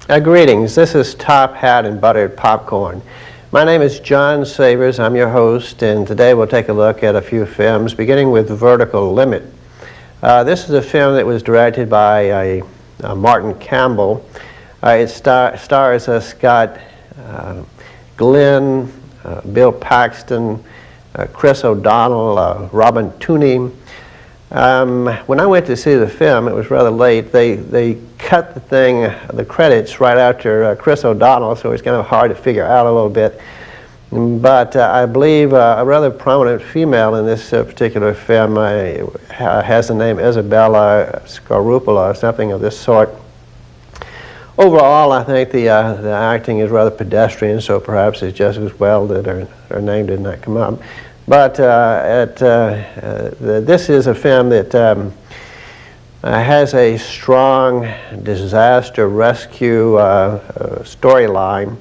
Greetings, this is Top Hat and Buttered Popcorn. My name is John Savers, I'm your host, and today we'll take a look at a few films, beginning with Vertical Limit. This is a film that was directed by Martin Campbell. It stars Scott Glenn, Bill Paxton, Chris O'Donnell, Robin Tunney. When I went to see the film, it was rather late. They cut the credits right after Chris O'Donnell, so it's kind of hard to figure out a little bit. But I believe a rather prominent female in this particular film has the name Izabella Scorupco or something of this sort. Overall, I think the acting is rather pedestrian, so perhaps it's just as well that her name did not come up. But this is a film that has a strong disaster rescue storyline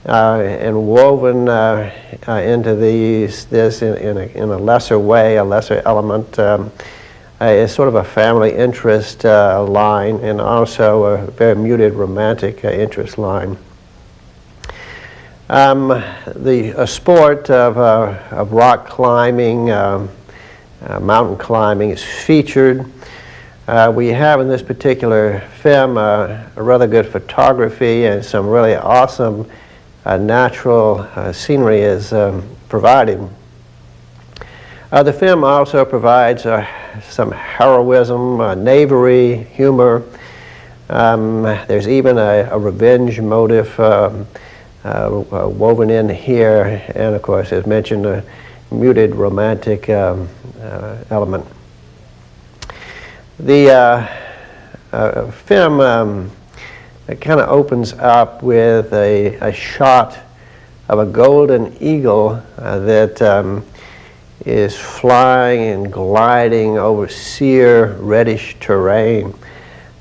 and woven into this in a lesser way, a lesser element. It's sort of a family interest line and also a very muted romantic interest line. The sport of rock climbing, mountain climbing is featured. We have in this particular film a rather good photography and some really awesome natural scenery is provided. The film also provides some heroism, knavery, humor. There's even a revenge motive woven in here, and of course, as mentioned, a muted romantic element. The film kind of opens up with a shot of a golden eagle that is flying and gliding over sere, reddish terrain.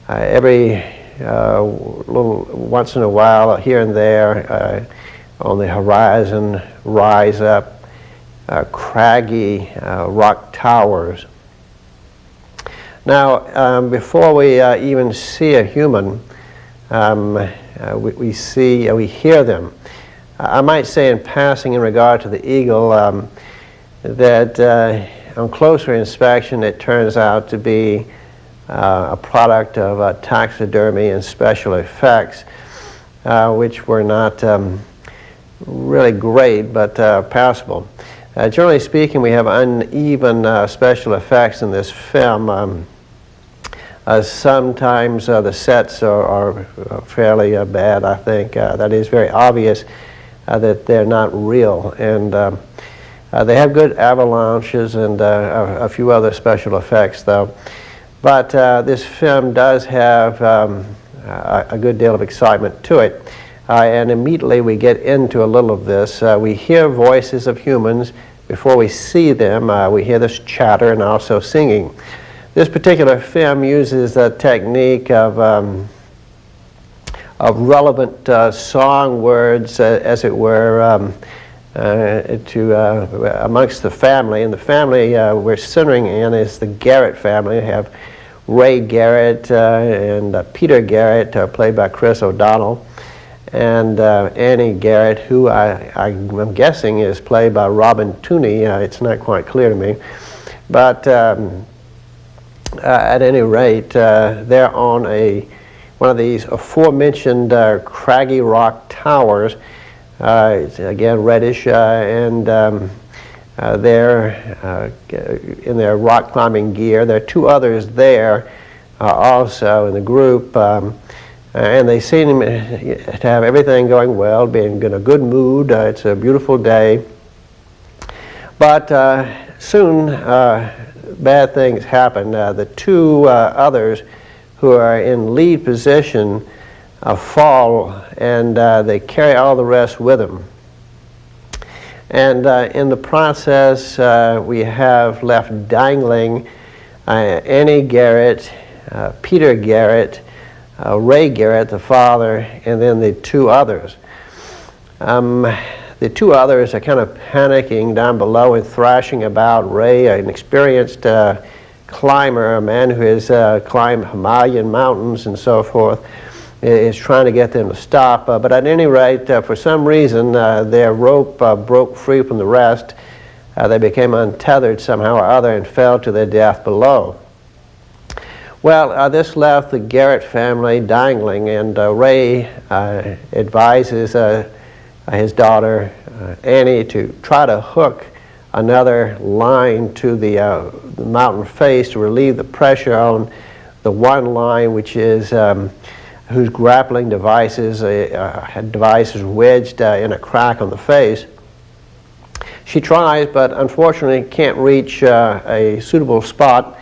Every once in a while, here and there, on the horizon, rise up craggy rock towers. Now, before we even see a human, we hear them. I might say in passing in regard to the eagle that on closer inspection it turns out to be a product of taxidermy and special effects, which were not really great, but passable. Generally speaking, we have uneven special effects in this film. Sometimes the sets are fairly bad, I think. That is very obvious that they're not real. And they have good avalanches and a few other special effects, though. But this film does have a good deal of excitement to it. And immediately we get into a little of this. We hear voices of humans before we see them. We hear this chatter and also singing. This particular film uses a technique of relevant song words, as it were, amongst the family. And the family we're centering in is the Garrett family. We have Ray Garrett and Peter Garrett, played by Chris O'Donnell, and Annie Garrett, who I'm guessing is played by Robin Tunney. It's not quite clear to me. But at any rate, they're on one of these aforementioned craggy rock towers. It's again reddish, and they're in their rock climbing gear. There are two others there also in the group, and they seem to have everything going well, being in a good mood. It's a beautiful day. But soon bad things happen. The two others who are in lead position fall, and they carry all the rest with them. And in the process, we have left dangling Annie Garrett, Peter Garrett, Ray Garrett, the father, and then the two others. The two others are kind of panicking down below and thrashing about. Ray, an experienced climber, a man who has climbed Himalayan mountains and so forth, is trying to get them to stop. But at any rate, for some reason, their rope broke free from the rest. They became untethered somehow or other and fell to their death below. Well, this left the Garrett family dangling, and Ray advises his daughter Annie to try to hook another line to the mountain face to relieve the pressure on the one line, which is whose grappling devices wedged in a crack on the face. She tries, but unfortunately can't reach a suitable spot,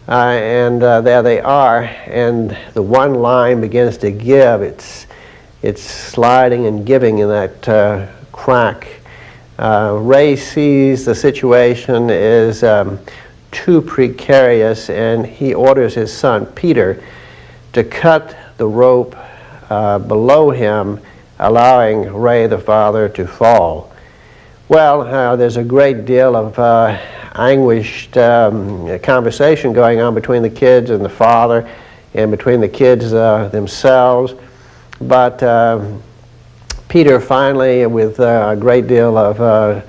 and there they are, and the one line begins to give. It's sliding and giving in that crack. Ray sees the situation is too precarious, and he orders his son Peter to cut the rope below him, allowing Ray the father to fall. Well, there's a great deal of anguished conversation going on between the kids and the father, and between the kids themselves. But Peter finally, with a great deal of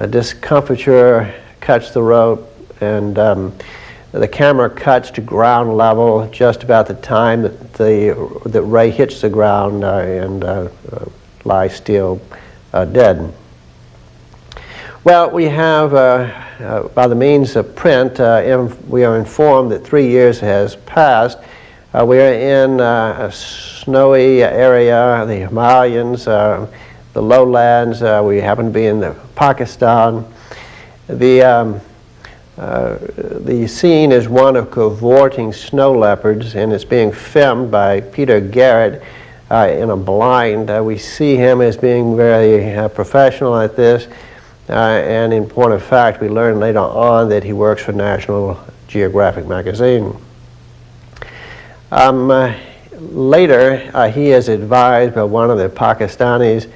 discomfiture, cuts the rope, and the camera cuts to ground level just about the time that Ray hits the ground and lies still dead. Well, we have, by the means of print, we are informed that 3 years has passed. We are in a snowy area, the Himalayas, the lowlands. We happen to be in Pakistan. The scene is one of cavorting snow leopards, and it's being filmed by Peter Garrett in a blind. We see him as being very professional at this, and in point of fact, we learn later on that he works for National Geographic magazine. Later, he is advised by one of the Pakistanis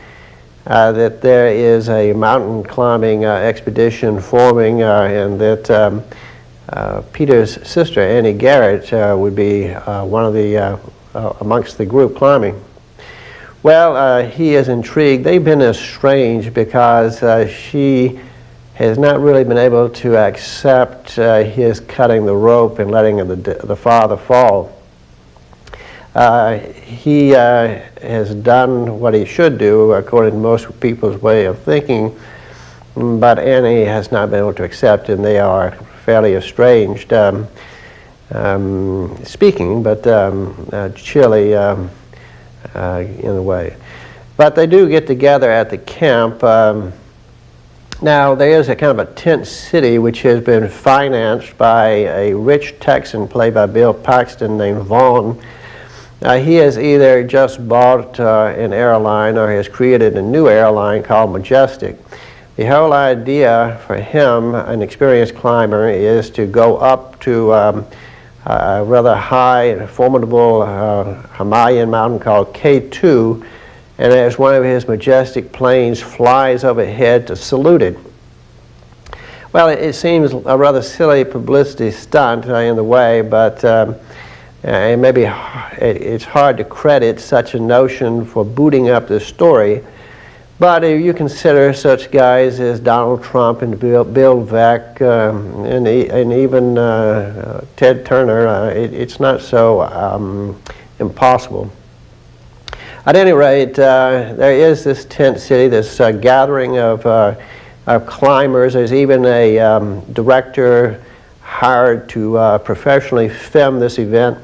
that there is a mountain climbing expedition forming, and that Peter's sister, Annie Garrett, would be one of the amongst the group climbing. Well, he is intrigued. They've been estranged because she has not really been able to accept his cutting the rope and letting the father fall. He has done what he should do according to most people's way of thinking, but Annie has not been able to accept, and they are fairly estranged, speaking, but chilly in a way. But they do get together at the camp. Now, there is a kind of a tent city which has been financed by a rich Texan played by Bill Paxton named Vaughn. He has either just bought an airline or has created a new airline called Majestic. The whole idea for him, an experienced climber, is to go up to a rather high and formidable Himalayan mountain called K2, and as one of his Majestic planes flies overhead to salute it. Well, it seems a rather silly publicity stunt in the way, but and maybe it's hard to credit such a notion for booting up this story. But if you consider such guys as Donald Trump and Bill Veeck and even Ted Turner, it's not so impossible. At any rate, there is this tent city, this gathering of climbers. There's even a director hired to professionally film this event.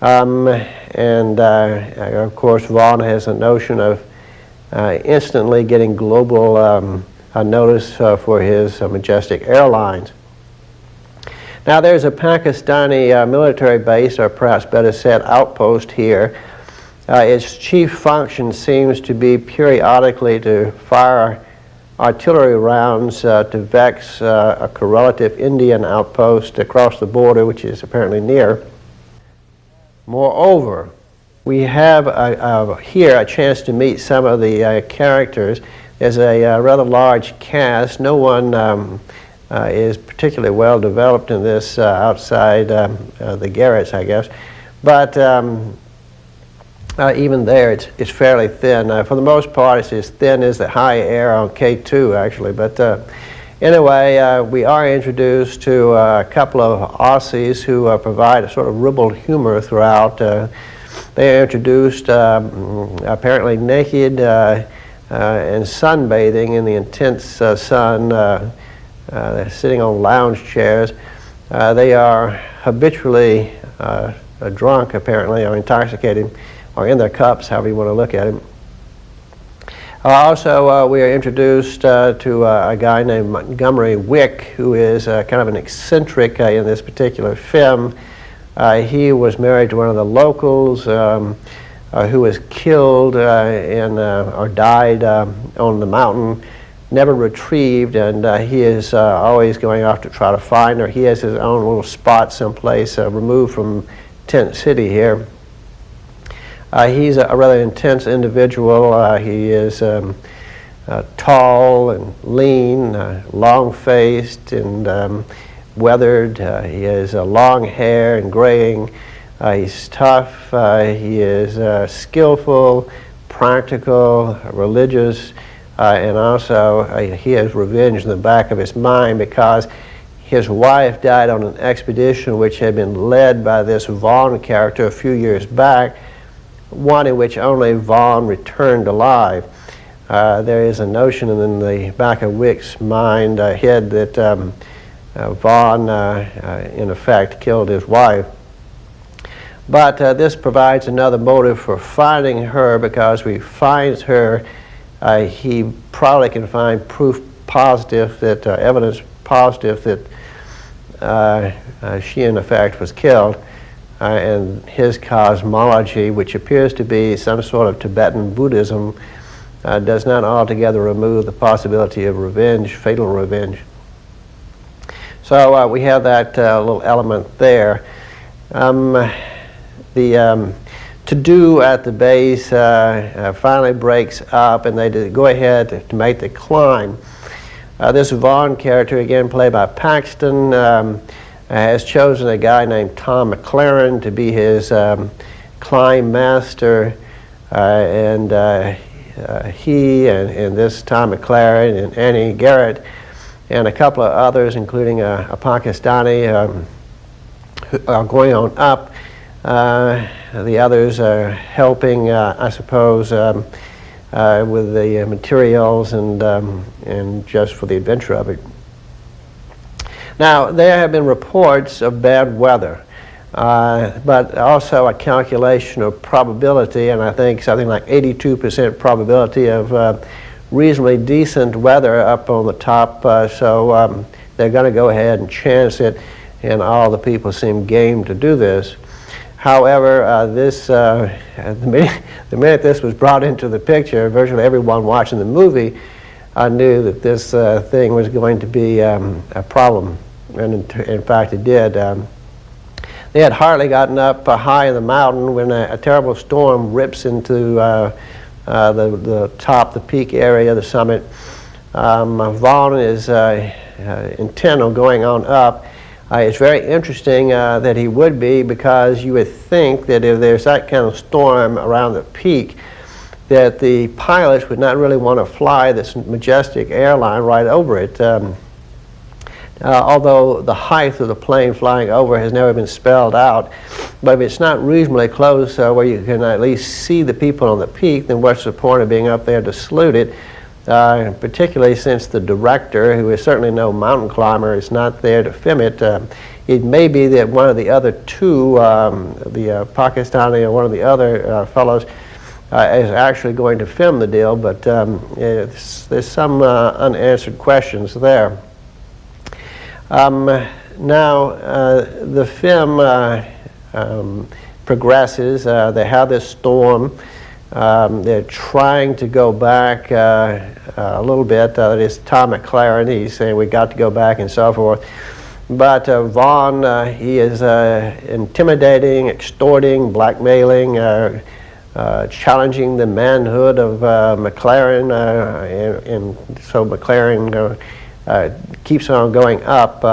Of course, Vaughn has a notion of instantly getting global notice for his Majestic Airlines. Now, there's a Pakistani military base, or perhaps better said, outpost here. Its chief function seems to be periodically to fire artillery rounds to vex a correlative Indian outpost across the border, which is apparently near. Moreover, we have here a chance to meet some of the characters. There's a rather large cast. No one is particularly well developed in this outside the Garretts, I guess. But even there it's fairly thin. For the most part, it's as thin as the high air on K2 actually, but anyway, we are introduced to a couple of Aussies who provide a sort of ribald humor throughout. They are introduced apparently naked and sunbathing in the intense sun, sitting on lounge chairs. They are habitually drunk, apparently, or intoxicated, or in their cups, however you want to look at it. Also, we are introduced to a guy named Montgomery Wick, who is kind of an eccentric in this particular film. He was married to one of the locals who was killed or died on the mountain, never retrieved, and he is always going off to try to find her. He has his own little spot someplace removed from Tent City here. He's a rather intense individual. He is tall and lean, long-faced and weathered. He has long hair and graying. He's tough. He is skillful, practical, religious, and also he has revenge in the back of his mind because his wife died on an expedition which had been led by this Vaughn character a few years back, one in which only Vaughn returned alive. There is a notion in the back of Wick's mind, head, that Vaughn, in effect, killed his wife. But this provides another motive for finding her, because we find her, he probably can find proof positive, that evidence positive that she, in effect, was killed. And his cosmology, which appears to be some sort of Tibetan Buddhism, does not altogether remove the possibility of revenge, fatal revenge. So we have that little element there. The to-do at the base finally breaks up, and they go ahead to make the climb. This Vaughn character, again played by Paxton, has chosen a guy named Tom McLaren to be his climb master, and he and this Tom McLaren and Annie Garrett and a couple of others, including a Pakistani, are going on up. The others are helping, I suppose, with the materials and just for the adventure of it. Now, there have been reports of bad weather, but also a calculation of probability, and I think something like 82% probability of reasonably decent weather up on the top, so they're going to go ahead and chance it, and all the people seem game to do this. However, the minute this was brought into the picture, virtually everyone watching the movie knew that this thing was going to be a problem. And in fact, it did. They had hardly gotten up high in the mountain when a terrible storm rips into the top, the peak area, the summit. Vaughn is intent on going on up. It's very interesting that he would be, because you would think that if there's that kind of storm around the peak, that the pilots would not really want to fly this majestic airline right over it. Although the height of the plane flying over has never been spelled out, but if it's not reasonably close where you can at least see the people on the peak, then what's the point of being up there to salute it? Particularly since the director, who is certainly no mountain climber, is not there to film it. It may be that one of the other two, the Pakistani or one of the other fellows, is actually going to film the deal, but there's some unanswered questions there. Now, the film progresses. They have this storm. They're trying to go back a little bit. That is Tom McLaren. He's saying we got to go back and so forth. But Vaughn, he is intimidating, extorting, blackmailing, challenging the manhood of McLaren, and so McLaren keeps on going up.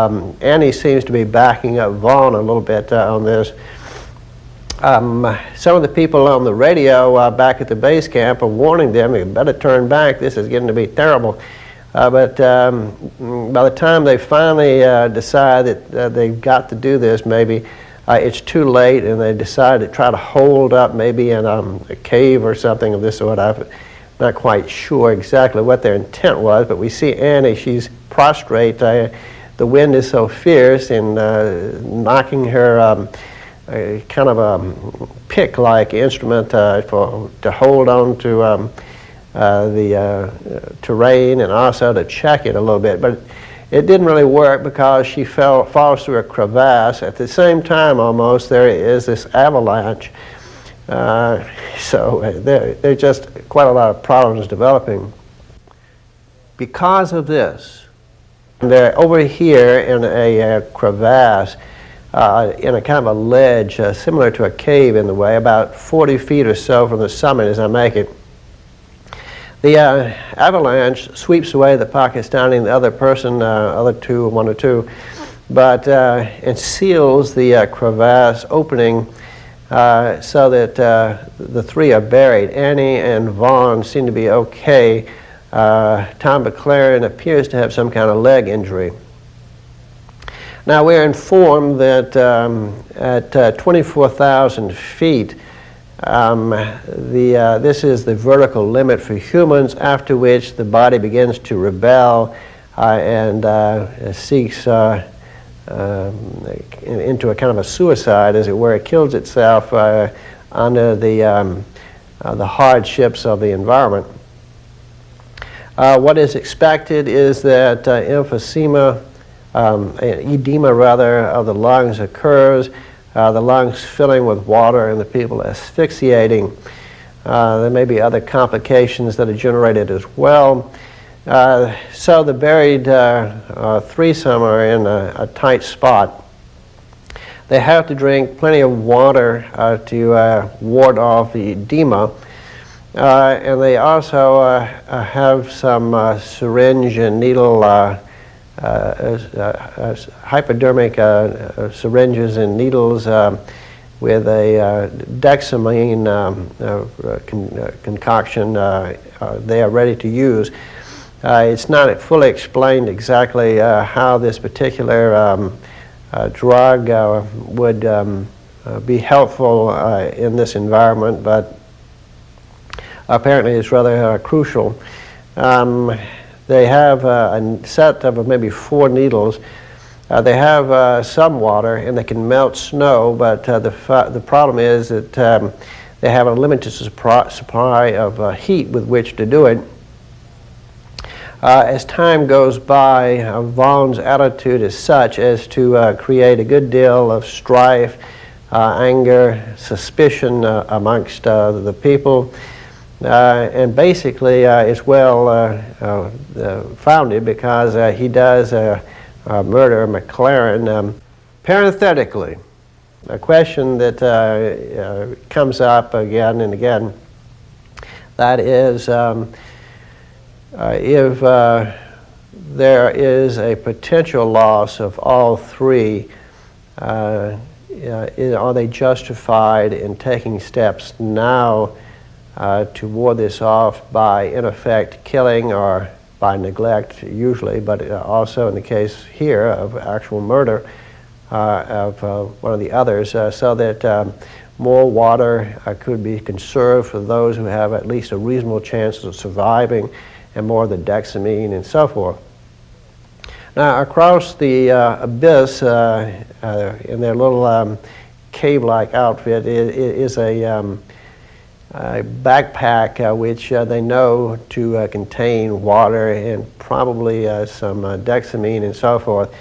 Annie seems to be backing up Vaughn a little bit on this. Some of the people on the radio back at the base camp are warning them, you better turn back, this is getting to be terrible. But by the time they finally decide that they've got to do this, maybe it's too late, and they decide to try to hold up maybe in a cave or something of this sort. I'm not quite sure exactly what their intent was, but we see Annie, she's prostrate. The wind is so fierce and knocking her kind of a pick-like instrument to hold on to the terrain and also to check it a little bit. But it didn't really work because she falls through a crevasse. At the same time almost there is this avalanche. So there are just quite a lot of problems developing. Because of this, they're over here in a crevasse, in a kind of a ledge similar to a cave in the way, about 40 feet or so from the summit as I make it. The avalanche sweeps away the Pakistani and the other person, one or two, but it seals the crevasse opening so that the three are buried. Annie and Vaughn seem to be okay. Tom McLaren appears to have some kind of leg injury. Now we're informed that at 24,000 feet, this is the vertical limit for humans, after which the body begins to rebel and seeks into a kind of a suicide, as it were. It kills itself under the hardships of the environment. What is expected is that emphysema, edema rather, of the lungs occurs. The lungs filling with water and the people asphyxiating. There may be other complications that are generated as well. So the buried threesome are in a tight spot. They have to drink plenty of water to ward off the edema. And they also have some syringe and needle hypodermic syringes and needles with a dexamine concoction they are ready to use. It's not fully explained exactly how this particular drug would be helpful in this environment, but apparently it's rather crucial. They have a set of maybe 4 needles. They have some water and they can melt snow, but the problem is that they have a limited supply of heat with which to do it. As time goes by, Vaughn's attitude is such as to create a good deal of strife, anger, suspicion amongst the people. And basically it's well founded, because he does murder McLaren. Parenthetically, a question that comes up again and again, that is if there is a potential loss of all three, are they justified in taking steps now to ward this off by, in effect, killing, or by neglect usually, but also in the case here of actual murder of one of the others, so that more water could be conserved for those who have at least a reasonable chance of surviving, and more of the dexamine and so forth. Now across the abyss in their little cave-like outfit is a backpack which they know to contain water and probably some dexamine and so forth.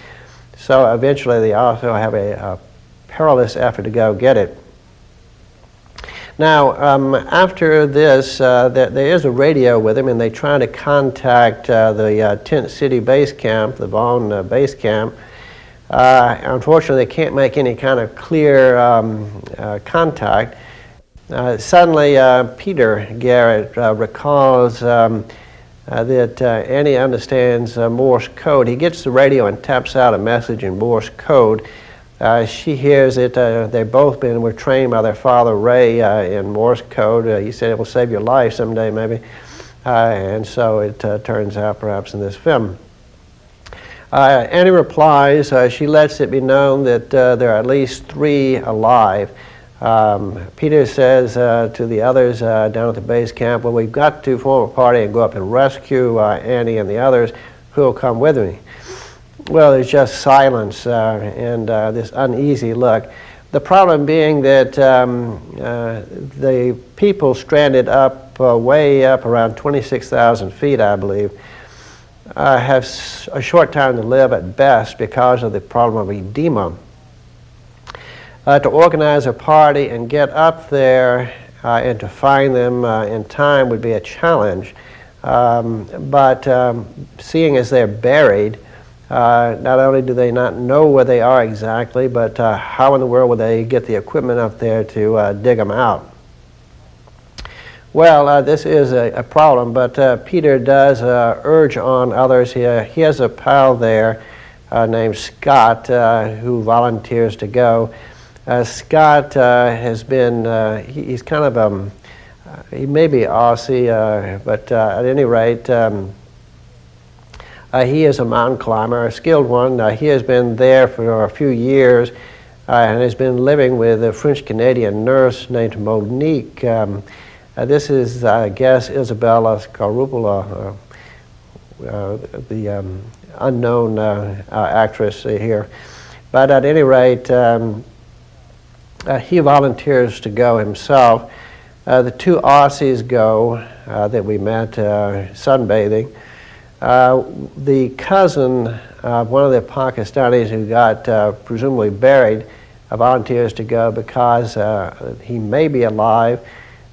So eventually they also have a perilous effort to go get it. Now after this there is a radio with them, and they try to contact the Tent City base camp, the Vaughn base camp. Unfortunately they can't make any kind of clear contact. Suddenly, Peter Garrett recalls that Annie understands Morse code. He gets the radio and taps out a message in Morse code, She hears it. They've both were trained by their father, Ray, in Morse code. He said it will save your life someday, maybe. And so it turns out perhaps in this film. Annie replies, she lets it be known that there are at least 3 alive. Peter says to the others down at the base camp, well, we've got to form a party and go up and rescue Annie and the others. Who will come with me? Well, there's just silence and this uneasy look. The problem being that the people stranded up way up around 26,000 feet, I believe, have a short time to live at best because of the problem of edema. To organize a party and get up there and to find them in time would be a challenge. But seeing as they're buried, not only do they not know where they are exactly, but how in the world will they get the equipment up there to dig them out? Well, this is a problem, but Peter does urge on others. He has a pal there named Scott who volunteers to go. Scott has been, he's kind of, he may be Aussie, but at any rate, he is a mountain climber, a skilled one. He has been there for a few years and has been living with a French-Canadian nurse named Monique. This is, I guess, Izabella Scorupco, the unknown actress here. But at any rate, he volunteers to go himself. The 2 Aussies go that we met sunbathing. The cousin of one of the Pakistanis who got presumably buried volunteers to go because he may be alive.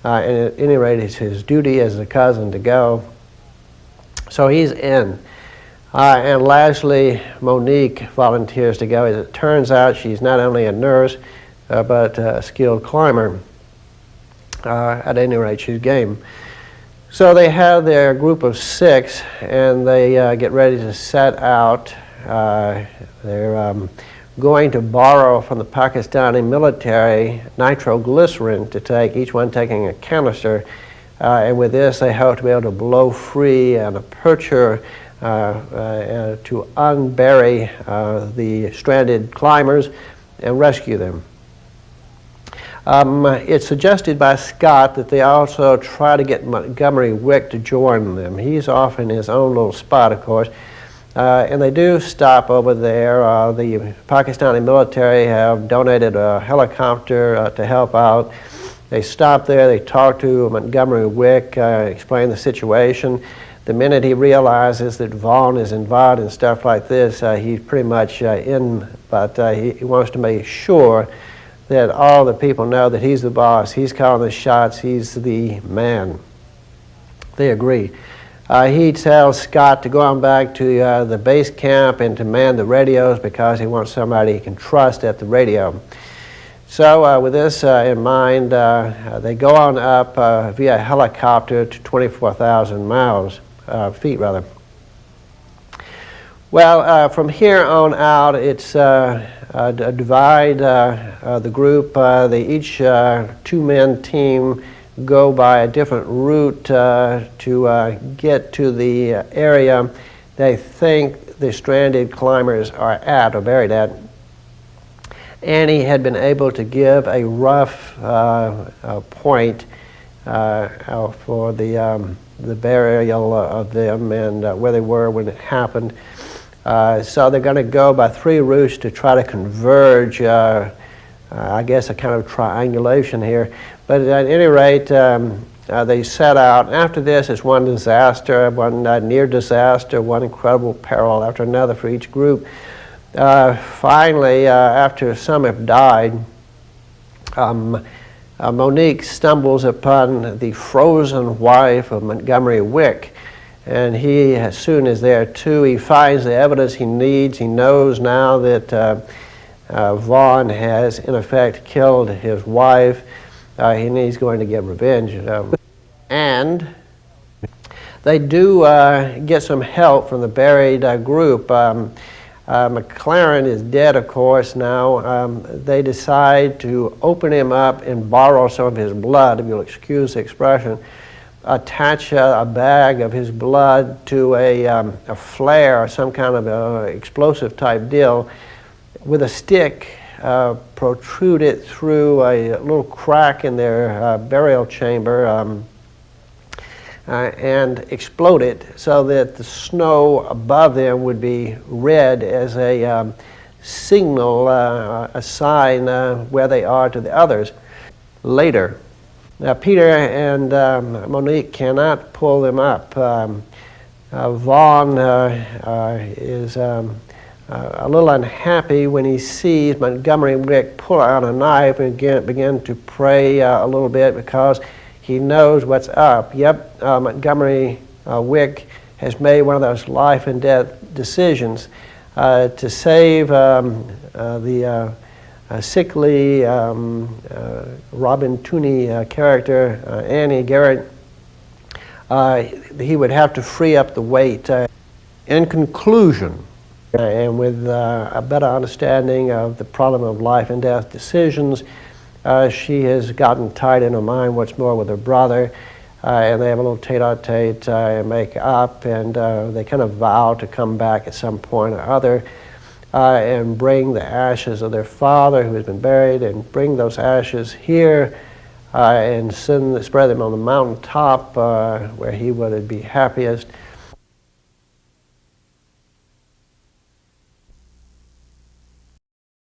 And at any rate, it's his duty as a cousin to go. So he's in. And lastly, Monique volunteers to go. As it turns out, she's not only a nurse, but a skilled climber. At any rate, she's game. So they have their group of 6, and they get ready to set out. They're going to borrow from the Pakistani military nitroglycerin to take, each one taking a canister. And with this, they hope to be able to blow free an aperture to unbury the stranded climbers and rescue them. It's suggested by Scott that they also try to get Montgomery Wick to join them. He's off in his own little spot, of course. And they do stop over there. The Pakistani military have donated a helicopter to help out. They stop there, they talk to Montgomery Wick, explain the situation. The minute he realizes that Vaughn is involved in stuff like this, he's pretty much in, but he wants to make sure that all the people know that he's the boss, he's calling the shots, he's the man. They agree. He tells Scott to go on back to the base camp and to man the radios because he wants somebody he can trust at the radio. So with this in mind, they go on up via helicopter to 24,000 feet rather. Well, from here on out, it's divide the group. They each 2-man team go by a different route to get to the area they think the stranded climbers are at or buried at. Annie had been able to give a rough point for the burial of them and where they were when it happened. So they're going to go by 3 routes to try to converge, I guess a kind of triangulation here. But at any rate, they set out. After this, it's one disaster, one near disaster, one incredible peril after another for each group. Finally, after some have died, Monique stumbles upon the frozen wife of Montgomery Wick, and he as soon is there too. He finds the evidence he needs. He knows now that Vaughn has in effect killed his wife. He's going to get revenge. And they do get some help from the buried group. McLaren is dead, of course, now. They decide to open him up and borrow some of his blood, if you'll excuse the expression, attach a bag of his blood to a flare or some kind of explosive type deal with a stick, protrude it through a little crack in their burial chamber, and explode it so that the snow above them would be red as a signal, a sign where they are to the others. Later, now Peter and Monique cannot pull them up. Vaughn is a little unhappy when he sees Montgomery Wick pull out a knife and begin to pray a little bit, because he knows what's up. Yep, Montgomery Wick has made one of those life and death decisions to save the sickly Robin Tunney character, Annie Garrett. He would have to free up the weight. In conclusion, and with a better understanding of the problem of life and death decisions, she has gotten tight in her mind what's more with her brother, and they have a little tete-a-tete and make up, and they kind of vow to come back at some point or other and bring the ashes of their father who has been buried, and bring those ashes here and spread them on the mountaintop where he would be happiest.